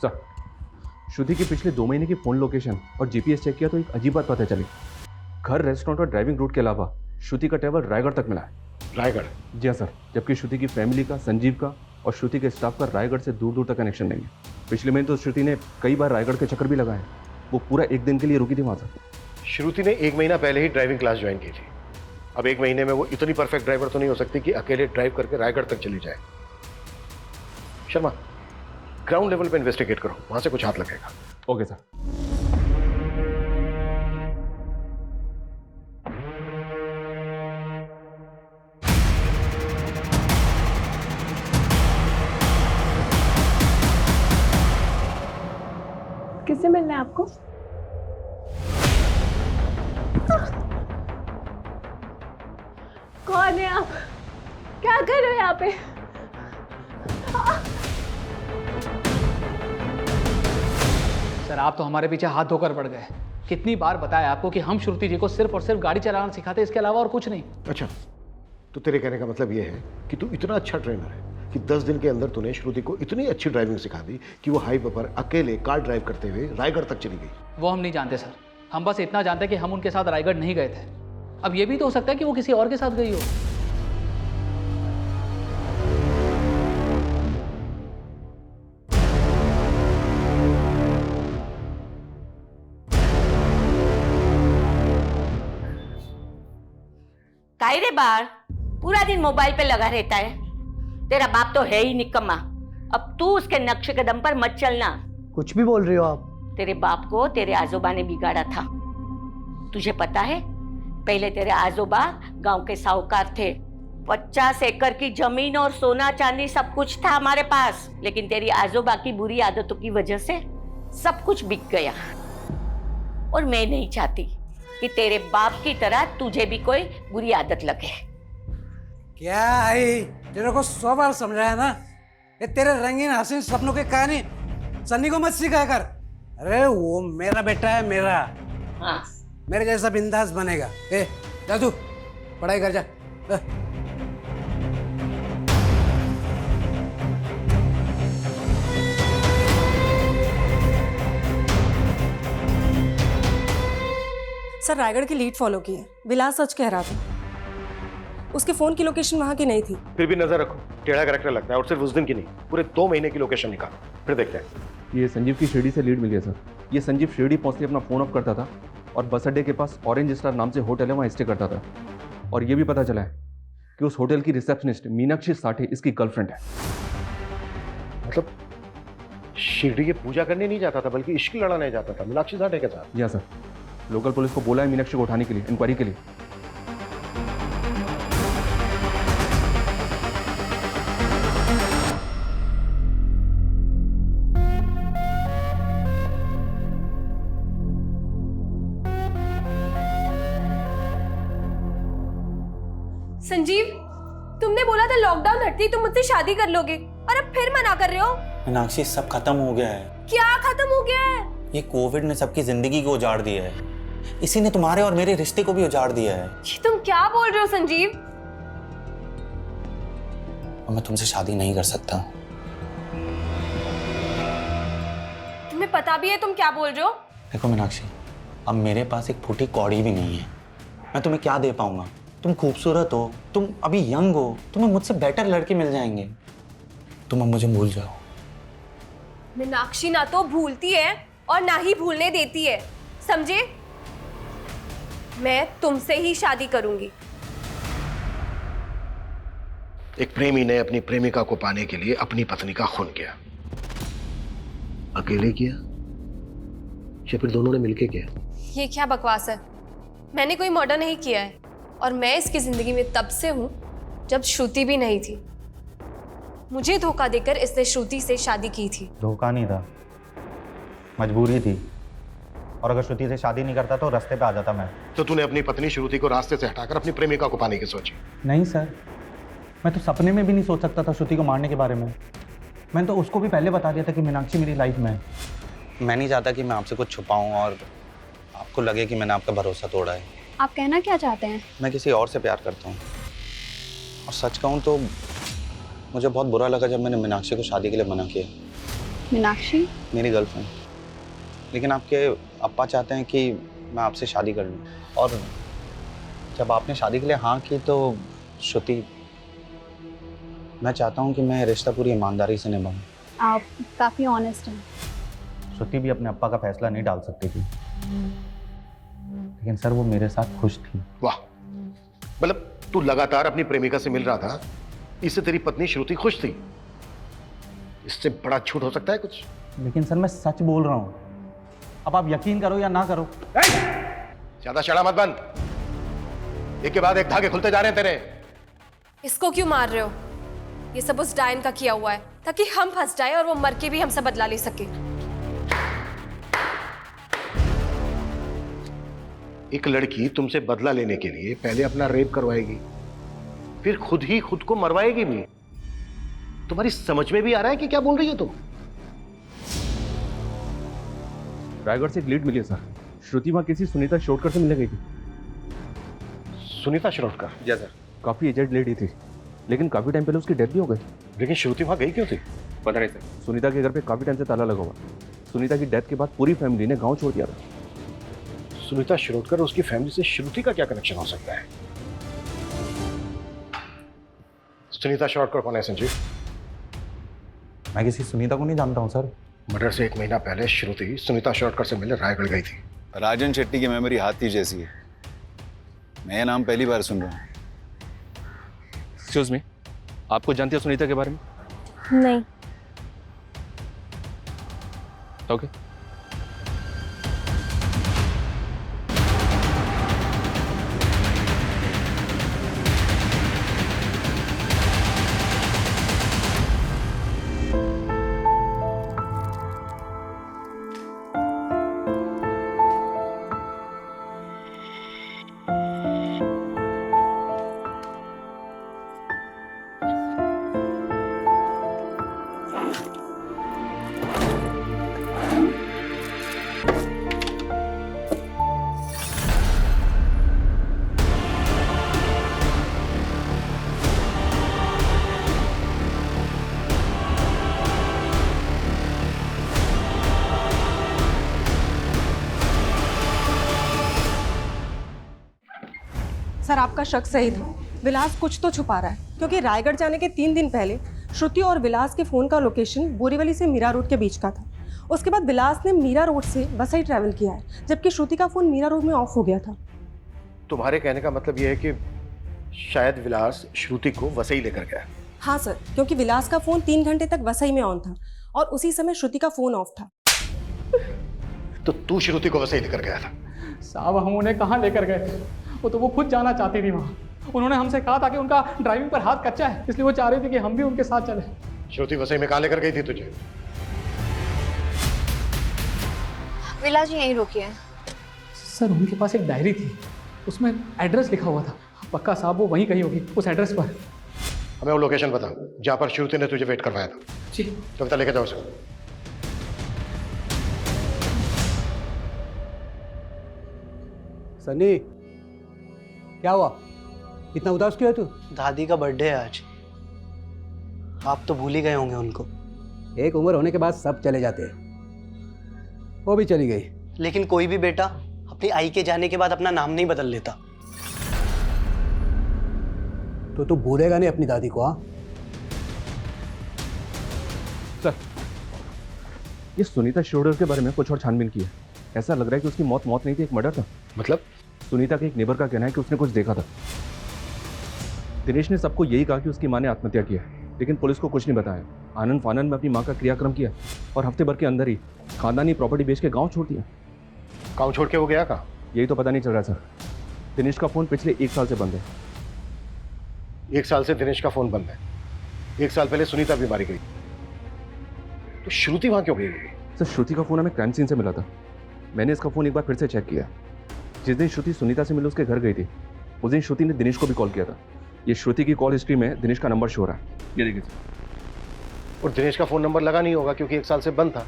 सर, श्रुति की पिछले 2 महीने की फ़ोन लोकेशन और जीपीएस चेक किया तो एक अजीब बात पता चली। घर, रेस्टोरेंट और ड्राइविंग रूट के अलावा श्रुति का ट्रैवल रायगढ़ तक मिला है। रायगढ़? जी हाँ सर, जबकि श्रुति की फैमिली का, संजीव का और श्रुति के स्टाफ का रायगढ़ से दूर दूर तक कनेक्शन नहीं है। पिछले महीने तो श्रुति ने कई बार रायगढ़ के चक्कर भी लगाए। वो पूरा 1 दिन के लिए रुकी थी वहाँ सर। श्रुति ने 1 महीना पहले ही ड्राइविंग क्लास ज्वाइन की थी। अब 1 महीने में वो इतनी परफेक्ट ड्राइवर तो नहीं हो सकती कि अकेले ड्राइव करके रायगढ़ तक चली जाए। शर्मा, ग्राउंड लेवल पे इन्वेस्टिगेट करो, वहां से कुछ हाथ लगेगा। Okay sir. किससे मिलना है आपको? कौन है आप? क्या कर रहे हो यहाँ पे? सर आप तो हमारे पीछे हाथ धोकर पड़ गए। कितनी बार बताया आपको कि हम श्रुति जी को सिर्फ और सिर्फ गाड़ी चलाना सिखाते, इसके अलावा और कुछ नहीं। अच्छा, तो तेरे कहने का मतलब ये है कि तू इतना अच्छा ट्रेनर है कि 10 दिन के अंदर तूने श्रुति को इतनी अच्छी ड्राइविंग सिखा दी कि वो हाईवे पर अकेले कार ड्राइव करते हुए रायगढ़ तक चली गई। वो हम नहीं जानते सर, हम बस इतना जानते हैं कि हम उनके साथ रायगढ़ नहीं गए थे। अब ये भी तो हो सकता है कि वो किसी और के साथ गई हो। काहे रे बार, पूरा दिन मोबाइल पे लगा रहता है। तेरा बाप तो है ही निकम्मा। अब तू उसके नक्शे कदम पर मत चलना। कुछ भी बोल रही हो आप। तेरे बाप को तेरे आजोबा ने बिगाड़ा था। तुझे पता है, पहले तेरे आजोबा गांव के साहूकार थे। 50 एकड़ की जमीन और सोना चांदी सब कुछ था हमारे पास, लेकिन तेरी आजोबा की बुरी आदतों की वजह से सब कुछ बिक गया। और मैं नहीं चाहती कि तेरे बाप की तरह तुझे भी कोई बुरी आदत लगे। क्या आई, तेरे को 100 बार समझाया ना, ये तेरे रंगीन हसीन सपनों की कहानी सन्नी को मत सिखाया कर। अरे वो मेरा बेटा है, मेरा। हाँ, मेरे जैसा बिंदास बनेगा। ए जा तू पढ़ाई कर जा। सर रायगढ़ की लीड फॉलो की है, विलास सच कह रहा था। उसके फोन की लोकेशन वहां की नहीं थी। फिर भी नजर रखो, टेढ़ा कैरेक्टर लगता है। और सिर्फ उस दिन की नहीं, पूरे 2 महीने की लोकेशन निकाल, फिर देखते हैं। ये संजीव की शिरडी से लीड मिली है सर। ये संजीव शिरडी पहुँचते अपना फ़ोन ऑफ करता था और बस अड्डे के पास ऑरेंज स्टार नाम से होटल है, वहाँ स्टे करता था। और ये भी पता चला है कि उस होटल की रिसेप्शनिस्ट मीनाक्षी साठे इसकी गर्लफ्रेंड है। मतलब शिरडी की पूजा करने नहीं जाता था, बल्कि इश्क लड़ाने जाता था मीनाक्षी साठे के साथ। जी हाँ सर, लोकल पुलिस को बोला है मीनाक्षी को उठाने के लिए, इंक्वायरी के लिए। संजीव, तुमने बोला था लॉकडाउन हटती तुम मुझसे शादी कर लोगे, और अब फिर मना कर रहे हो। मीनाक्षी, सब खत्म हो गया है। क्या खत्म हो गया है? ये कोविड ने सबकी जिंदगी को उजाड़ दिया है। इसी ने तुम्हारे और मेरे रिश्ते को भी उजाड़ दिया है। ये तुम क्या बोल रहे हो संजीव? अब मैं तुमसे शादी नहीं कर सकता। तुम्हें पता भी है तुम क्या बोल रहे हो? देखो मीनाक्षी, अब मेरे पास एक फूटी कौड़ी भी नहीं है। मैं तुम्हें क्या दे पाऊंगा? तुम खूबसूरत हो, तुम अभी यंग हो, तुम्हें मुझसे बेटर लड़के मिल जाएंगे। तुम अब मुझे भूल जाओ। मीनाक्षी ना तो भूलती है और ना ही भूलने देती है, समझे? मैं तुमसे ही शादी करूंगी। एक प्रेमी ने अपनी प्रेमिका को पाने के लिए अपनी पत्नी का खून किया। अकेले किया या फिर दोनों ने मिलके किया? ये क्या बकवास है? मैंने कोई मर्डर नहीं किया है, और मैं इसकी जिंदगी में तब से हूं जब श्रुति भी नहीं थी। मुझे धोखा देकर इसने श्रुति से शादी की थी। धोखा नहीं था, मजबूरी थी। और अगर श्रुति से शादी नहीं करता तो रास्ते पे आ जाता मैं। तो तूने अपनी पत्नी श्रुति को रास्ते से हटाकर अपनी प्रेमिका को पाने की सोची? नहीं सर, मैं तो सपने में भी नहीं सोच सकता था श्रुति को मारने के बारे में। मैंने तो उसको भी पहले बता दिया था कि मीनाक्षी मेरी लाइफ में है। मैं नहीं चाहता कि मैं आपसे कुछ छुपाऊं और आपको लगे कि मैंने आपका भरोसा तोड़ा है। आप कहना क्या चाहते हैं? मैं किसी और से प्यार करता हूँ, और सच कहूँ तो मुझे बहुत बुरा लगा जब मैंने मीनाक्षी को शादी के लिए मना किया। मीनाक्षी? मेरी गर्लफ्रेंड। लेकिन आपके अप्पा चाहते हैं कि मैं आपसे शादी कर लूँ, और जब आपने शादी के लिए हाँ की तो श्रुति, मैं चाहता हूँ कि मैं रिश्ता पूरी ईमानदारी से निभाऊँ। आप काफ़ी ऑनेस्ट हैं। श्रुति भी अपने अप्पा का फैसला नहीं डाल सकती थी, लेकिन सर वो मेरे साथ खुश थी। वाह, मतलब तू लगातार अपनी प्रेमिका से मिल रहा था, इससे तेरी पत्नी श्रुति खुश थी? इससे बड़ा झूठ हो सकता है कुछ? लेकिन सर मैं सच बोल रहा हूँ, अब आप यकीन करो या ना करो। ज्यादा शड़ा मत बन, एक के बाद एक धागे खुलते जा रहे हैं तेरे। इसको क्यों मार रहे हो? ये सब उस डायन का किया हुआ है ताकि हम फंस जाए और वो मर के भी हमसे बदला ले सके। एक लड़की तुमसे बदला लेने के लिए पहले अपना रेप करवाएगी, फिर खुद ही खुद को मरवाएगी भी। तुम्हारी समझ में भी आ रहा है कि क्या बोल रही हो तुम? रायगढ़ से एक लीड मिली है सर। श्रुति वहां किसी सुनीता शिरोडकर से मिलने गई थी। सुनीता शिरोडकर? जी सर। काफी एजेड लेडी थी, लेकिन काफी टाइम पहले उसकी डेथ भी हो गई। लेकिन श्रुति वहां गई क्यों थी? पता नहीं सर। सुनीता के घर पे काफी टाइम से ताला लगा हुआ। सुनीता की डेथ के बाद पूरी फैमिली ने गांव छोड़ दिया था। सुनीता शिरोडकर और उसकी फैमिली से श्रुति का क्या कनेक्शन हो सकता है? सुनीता शिरोडकर कौन है संजीव? मैं किसी सुनीता को नहीं जानता हूँ सर। मर्डर से 1 महीना पहले श्रुति सुनीता शिरोडकर से मिलने रायगढ़ गई थी। राजन शेट्टी की मेमोरी हाथी जैसी है। मैं ये नाम पहली बार सुन रहा हूँ। एक्सक्यूज मी, आपको जानती है सुनीता के बारे में? नहीं। ओके। सर आपका शक सही था, विलास कुछ तो छुपा रहा है, क्योंकि रायगढ़ जाने के 3 दिन पहले श्रुति और विलास के फ़ोन का लोकेशन बोरीवली से मीरा रोड के बीच का था। उसके बाद विलास ने मीरा रोड से वसई ट्रैवल किया है, जबकि श्रुति का फ़ोन मीरा रोड में ऑफ हो गया था। तुम्हारे कहने का मतलब यह है कि शायद विलास श्रुति को वसई लेकर गया? हाँ सर, क्योंकि विलास का फ़ोन 3 घंटे तक वसई में ऑन था और उसी समय श्रुति का फ़ोन ऑफ था। तो तू श्रुति को वसई लेकर गया था? साहब हम उन्हें कहाँ लेकर गए थे, वो खुद जाना चाहती थी वहाँ। उन्होंने हमसे कहा था कि उनका ड्राइविंग पर हाथ कच्चा है, इसलिए वो चाह रही थी कि हम भी उनके साथ चले। श्रुति वसई में कहाँ लेकर गई थी तुझे? विलास जी यहीं रुकी है। सर उनके पास एक डायरी थी, उसमें एड्रेस लिखा हुआ था। पक्का साहब वो वहीं कहीं होगी, उस एड्रेस पर। हमें वो लोकेशन बता जहाँ पर श्रुति ने तुझे वेट करवाया था। जी। कविता लेके जाओ उसको। सनी, क्या हुआ? इतना उदास क्यों है तू? दादी का बर्थडे है आज, आप तो भूल ही गए होंगे उनको। एक उम्र होने के बाद सब चले जाते हैं, वो भी चली गई। लेकिन कोई भी बेटा अपनी आई के जाने के बाद अपना नाम नहीं बदल लेता। तो तू भूलेगा नहीं अपनी दादी को? हाँ सर, ये सुनीता शिरोडकर के बारे में कुछ और छानबीन की है। ऐसा लग रहा है कि उसकी मौत नहीं थी, एक मर्डर था। मतलब? सुनीता के एक नेबर का कहना है कि उसने कुछ देखा था। दिनेश ने सबको यही कहा कि उसकी मां ने आत्महत्या की है, लेकिन पुलिस को कुछ नहीं बताया। आनंद फानन में अपनी मां का क्रियाक्रम किया और हफ्ते भर के अंदर ही खानदानी प्रॉपर्टी बेच के गांव छोड़ दिया। गांव छोड़ के वो गया कहाँ? यही तो पता नहीं चल रहा सर। दिनेश का फोन पिछले 1 साल से बंद है। 1 साल से दिनेश का फोन बंद है। 1 साल पहले सुनीता भी मारी गई, तो श्रुति वहां क्यों गई? सर श्रुति का फोन हमें क्राइम सीन से मिला था। मैंने इसका फोन एक बार फिर से चेक किया। जिस दिन श्रुति सुनीता से मिले उसके घर गई थी, उस दिन श्रुति ने दिनेश को भी कॉल किया था। ये श्रुति की कॉल हिस्ट्री में दिनेश का नंबर शो रहा है। ये देखिए। और दिनेश का फोन नंबर लगा नहीं होगा क्योंकि 1 साल से बंद था।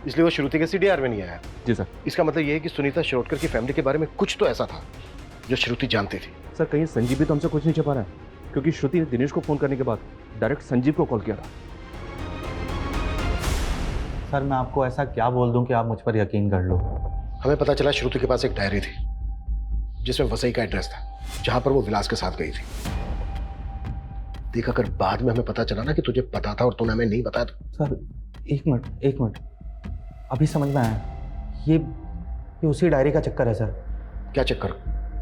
इसलिए वो श्रुति के सीडीआर में नहीं आया। जी सर। इसका मतलब ये है कि सुनीता शिरोडकर की फैमिली के बारे में कुछ तो ऐसा था जो श्रुति जानती थी। सर कहीं संजीव भी तो हमसे कुछ नहीं छिपा रहा है, क्योंकि श्रुति ने दिनेश को फोन करने के बाद डायरेक्ट संजीव को कॉल किया था। सर मैं आपको ऐसा क्या बोल दूं कि आप मुझ पर यकीन कर लो? हमें पता चला श्रुति के पास एक डायरी थी जिसमें वसई का एड्रेस था, जहां पर वो विलास के साथ गई थी। देख, अगर बाद में हमें पता चला ना कि तुझे पता था और तूने हमें नहीं बताया तो। सर एक मिनट, अभी समझ में आया, ये उसी डायरी का चक्कर है सर। क्या चक्कर?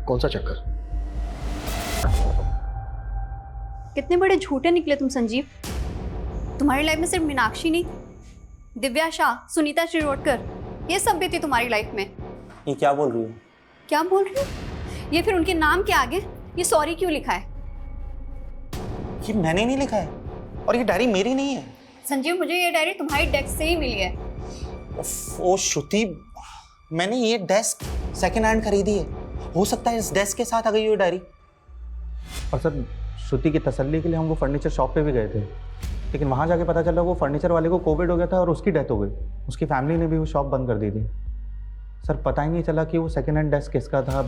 कौन सा चक्कर? कितने बड़े झूठे निकले तुम संजीव। तुम्हारी लाइफ में सिर्फ मीनाक्षी नहीं, दिव्या शाह, सुनीता शिरोडकर, ये सब भी थी तुम्हारी लाइफ में। ये क्या बोल रही हो? क्या बोल रही हो? ये फिर उनके नाम के आगे ये सॉरी क्यों लिखा है? ये मैंने नहीं लिखा है और ये डायरी मेरी नहीं है। संजीव, मुझे ये डायरी तुम्हारी डेस्क से ही मिली है। ओ श्रुति, मैंने ये डेस्क सेकंड हैंड खरीदी है। हो सकता है इस डेस्क के साथ आ गई ये डायरी। और सर श्रुति की तसल्ली के लिए हम वो फर्नीचर शॉप पे भी गए थे, लेकिन वहाँ जाके पता चला वो फर्नीचर वाले को कोविड हो गया था और उसकी डेथ हो गई। उसकी फैमिली ने भी वो शॉप बंद कर दी थी। सर पता ही नहीं चला कि वो सेकंड हैंड डेस्क किसका था।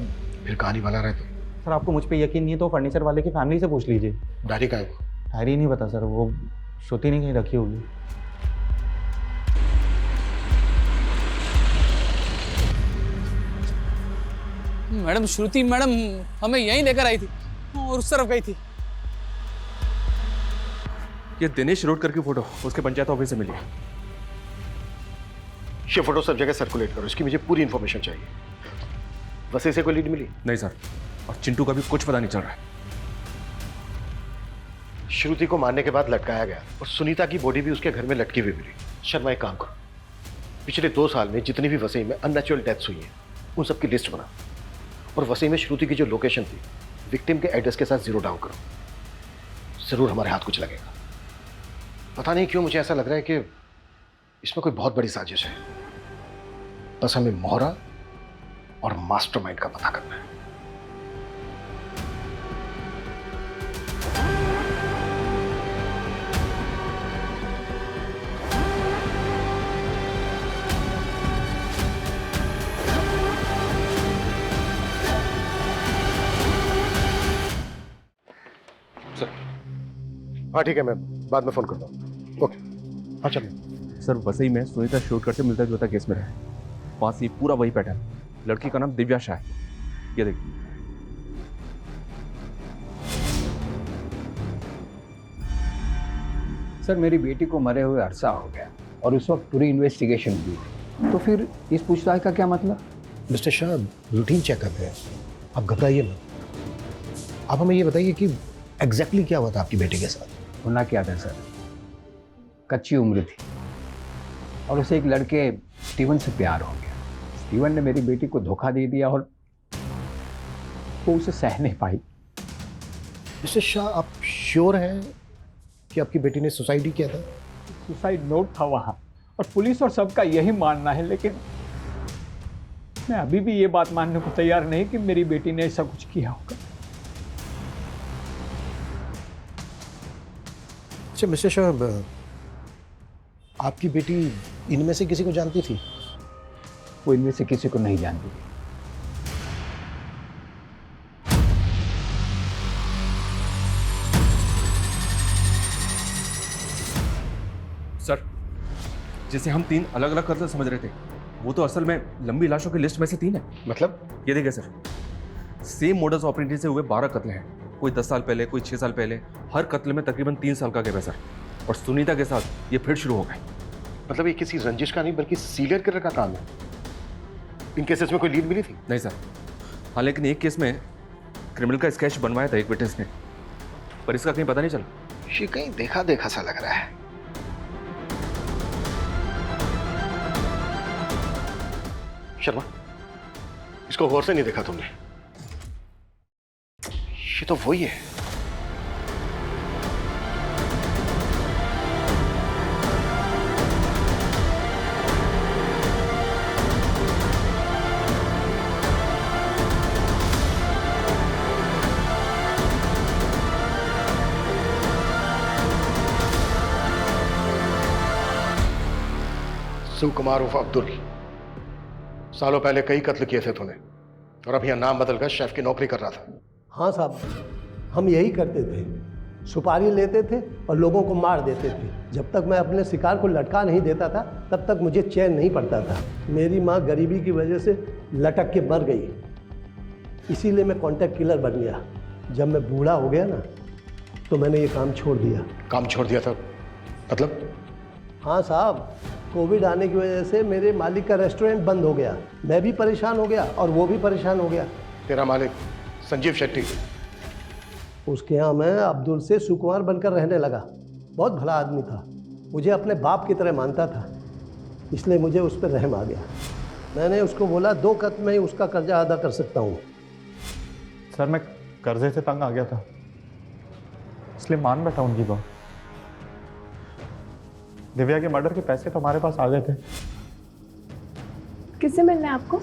फिर कहानी बना रहे थे। सर आपको मुझ पे यकीन नहीं है तो फर्नीचर वाले की फैमिली से पूछ लीजिए। डायरी का है? डायरी नहीं पता सर, वो श्रुति ने कहीं रखी होगी। मैडम श्रुति मैडम हमें यहीं लेकर आई थी और उस तरफ गई थी। ये दिनेश शिरोडकर की फोटो उसके पंचायत ऑफिस से मिली है। ये फोटो सब जगह सर्कुलेट करो, इसकी मुझे पूरी इंफॉर्मेशन चाहिए। वैसे से कोई लीड मिली? नहीं सर, और चिंटू का भी कुछ पता नहीं चल रहा है। श्रुति को मारने के बाद लटकाया गया और सुनीता की बॉडी भी उसके घर में लटकी हुई मिली। शर्मा एक काम करो, पिछले 2 साल में जितनी भी वसई में अननेचुरल डेथ्स हुई हैं उन सबकी लिस्ट बना और वसई में श्रुति की जो लोकेशन थी विक्टिम के एड्रेस के साथ 0 डाउन करो। जरूर हमारे हाथ कुछ लगेगा। पता नहीं क्यों मुझे ऐसा लग रहा है कि इसमें कोई बहुत बड़ी साजिश है। बस हमें मोहरा और मास्टरमाइंड का पता करना है। हाँ ठीक है, मैं बाद में फोन करता हूँ। ओके, हाँ चलो। सर वसई में सुनीता शिरोडकर से मिलता जुलता केस में रहे, वहां से पूरा वही पैटर्न। लड़की का नाम दिव्या शाह है, ये देखिए। सर मेरी बेटी को मरे हुए अरसा हो गया और उस वक्त पूरी इन्वेस्टिगेशन हुई थी, तो फिर इस पूछताछ का क्या मतलब? मिस्टर शाह रूटीन चेकअप है, आप घबराइए मत। आप हमें ये बताइए कि एग्जैक्टली क्या हुआ था आपकी बेटी के साथ? होना क्या था सर, कच्ची उम्र थी और उसे एक लड़के स्टीवन से प्यार हो गया। स्टीवन ने मेरी बेटी को धोखा दे दिया और वो उसे सह नहीं पाई। मिस्टर शाह आप श्योर हैं कि आपकी बेटी ने सुसाइड ही किया था? सुसाइड नोट था वहाँ और पुलिस और सबका यही मानना है, लेकिन मैं अभी भी ये बात मानने को तैयार नहीं कि मेरी बेटी ने ऐसा कुछ किया होगा। अच्छा मिस्टर शाह, आपकी बेटी इनमें से किसी को जानती थी? वो इनमें से किसी को नहीं जानती थी। सर जिसे हम 3 अलग अलग कत्ल समझ रहे थे, वो तो असल में लंबी लाशों की लिस्ट में से 3 है। मतलब? ये देखिए सर, सेम मोडस ऑपरेंडी से हुए 12 कत्ल हैं। कोई 10 साल पहले, कोई 6 साल पहले। हर कत्ल में तकरीबन 3 साल का गैप है सर। और सुनीता के साथ ये फिर शुरू हो गए। मतलब ये किसी रंजिश का नहीं बल्कि सीरियल किलर का काम है। इन केसेस में कोई लीड मिली थी? नहीं सर। हाँ, लेकिन एक केस में क्रिमिनल का स्केच बनवाया था एक विटनेस ने, पर इसका कहीं पता नहीं चला। ये कहीं देखा देखा सा लग रहा है। शर्मा, इसको गौर से नहीं देखा तुमने? ये तो वही है। सुकुमार उर्फ अब्दुल, सालों पहले कई कत्ल किए थे तूने और अब यहाँ नाम बदलकर शेफ की नौकरी कर रहा था। हाँ साहब, हम यही करते थे, सुपारी लेते थे और लोगों को मार देते थे। जब तक मैं अपने शिकार को लटका नहीं देता था तब तक मुझे चैन नहीं पड़ता था। मेरी माँ गरीबी की वजह से लटक के मर गई, इसीलिए मैं कॉन्ट्रैक्ट किलर बन गया। जब मैं बूढ़ा हो गया ना तो मैंने ये काम छोड़ दिया। काम छोड़ दिया था मतलब? हाँ साहब, कोविड आने की वजह से मेरे मालिक का रेस्टोरेंट बंद हो गया। मैं भी परेशान हो गया और वो भी परेशान हो गया। तेरा मालिक संजीव शेट्टी, उसके यहाँ मैं अब्दुल से सुकुमार बनकर रहने लगा। बहुत भला आदमी था, मुझे अपने बाप की तरह मानता था, इसलिए मुझे उस पर रहम आ गया। मैंने उसको बोला 2 कत में ही उसका कर्जा अदा कर सकता हूँ। सर मैं कर्जे से तंग आ गया था, इसलिए मान बैठा उनकी बात। दिव्या के मर्डर के पैसे तो हमारे पास आ गए थे। किससे मिलना है आपको?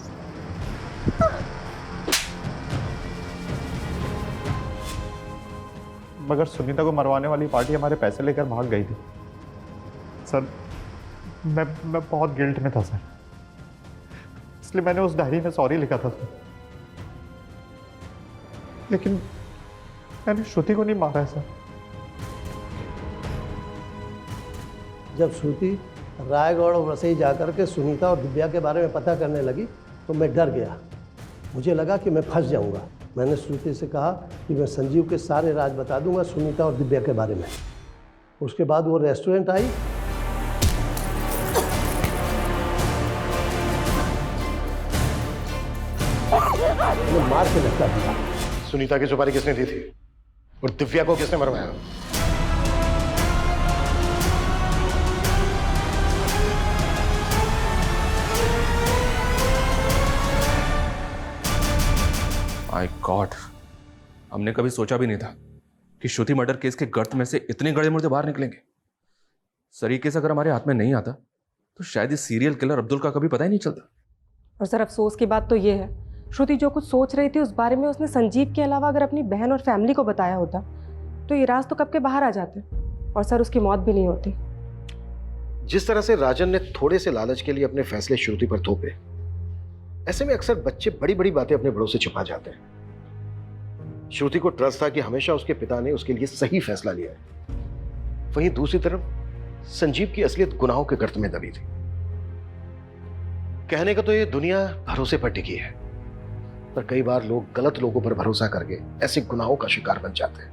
मगर सुनीता को मरवाने वाली पार्टी हमारे पैसे लेकर भाग गई थी। सर मैं बहुत गिल्ट में था सर, इसलिए मैंने उस डायरी में सॉरी लिखा था सर। लेकिन मैंने श्रुति को नहीं मारा है सर। जब श्रुति रायगढ़ और वसई जाकर के सुनीता और दिव्या के बारे में पता करने लगी तो मैं डर गया। मुझे लगा कि मैं फंस जाऊंगा। मैंने श्रुति से कहा कि मैं संजीव के सारे राज बता दूंगा सुनीता और दिव्या के बारे में। उसके बाद वो रेस्टोरेंट आई, मैं मार के लटका दिया। सुनीता की सुपारी किसने दी थी और दिव्या को किसने मरवाया? माय गॉड, हमने कभी सोचा भी नहीं था कि श्रुति मर्डर केस के गर्त में से इतने गड़े मुर्दे बाहर निकलेंगे। सर ये केस अगर हमारे हाथ में नहीं आता तो शायद इस सीरियल किलर अब्दुल का कभी पता ही नहीं चलता। और सर अफसोस की बात तो ये है, श्रुति जो कुछ सोच रही थी उस बारे में उसने संजीव के अलावा अगर अपनी बहन और फैमिली को बताया होता तो ये राज तो कब के बाहर आ जाते और सर उसकी मौत भी नहीं होती। जिस तरह से राजन ने थोड़े से लालच के लिए अपने फैसले श्रुति पर थोपे, ऐसे में अक्सर बच्चे बड़ी बड़ी बातें अपने बड़ों से छिपा जाते हैं। श्रुति को ट्रस्ट था कि हमेशा उसके पिता ने उसके लिए सही फैसला लिया है। वहीं दूसरी तरफ संजीव की असलियत गुनाहों के गर्त में दबी थी। कहने का तो ये दुनिया भरोसे पर टिकी है, पर कई बार लोग गलत लोगों पर भरोसा करके ऐसे गुनाहों का शिकार बन जाते हैं।